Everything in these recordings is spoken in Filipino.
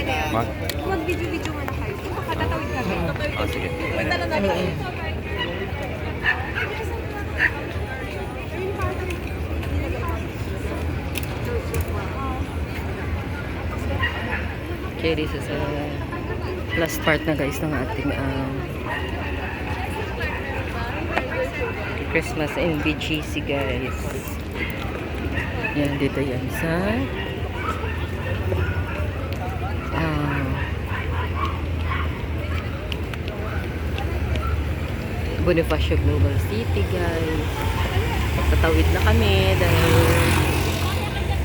Ma? Mag-video-video nga na kayo. Katatawid kami. Ah, sige. Punta na tayo. Okay, this is last part na guys ng ating Christmas in BGC guys. Yan, dito yan sa Bonifacio Global City guys. Magtatawid na kami dahil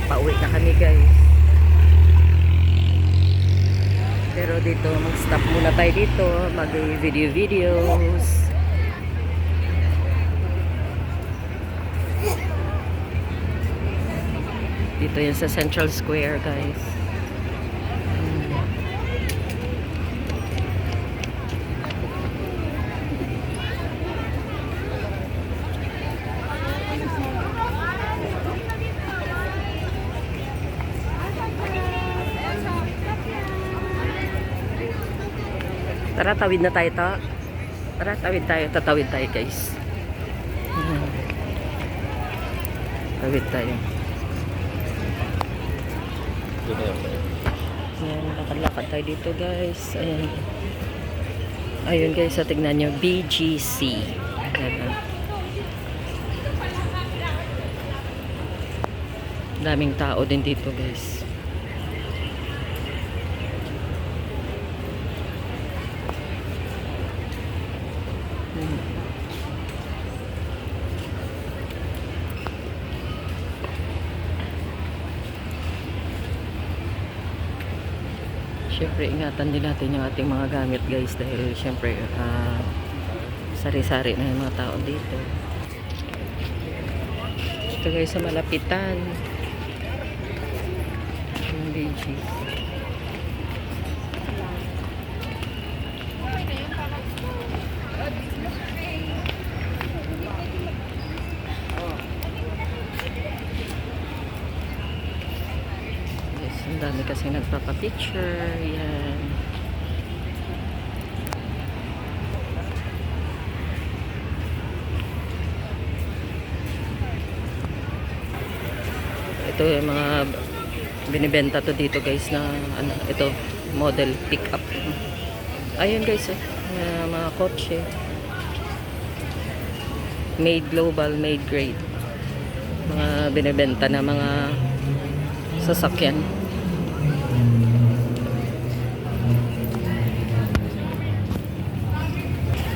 pauwi na kami guys. Pero dito mag-stop muna tayo dito, mag-videos. Dito yan sa Central Square guys. Tara, tawid na tayo to. Tara, tawid tayo. Tatawid tayo guys. Tawid tayo. Ayan, nakalakad tayo dito guys. Ayan. Ayun guys, so tignan nyo. BGC. Ayan. Daming tao din dito guys. Siyempre, ingatan din natin yung ating mga gamit guys dahil siyempre sari-sari na yung mga tao dito. Ito guys sa malapitan yung BG. Ang dami kasi nagpapapicture. Yan. Ito yung mga binibenta to dito guys na ano, ito model pickup. Ayun guys, mga kotse. Made global, made grade. Mga binibenta na mga sasakyan.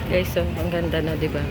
Guys, so ang ganda na, 'di ba?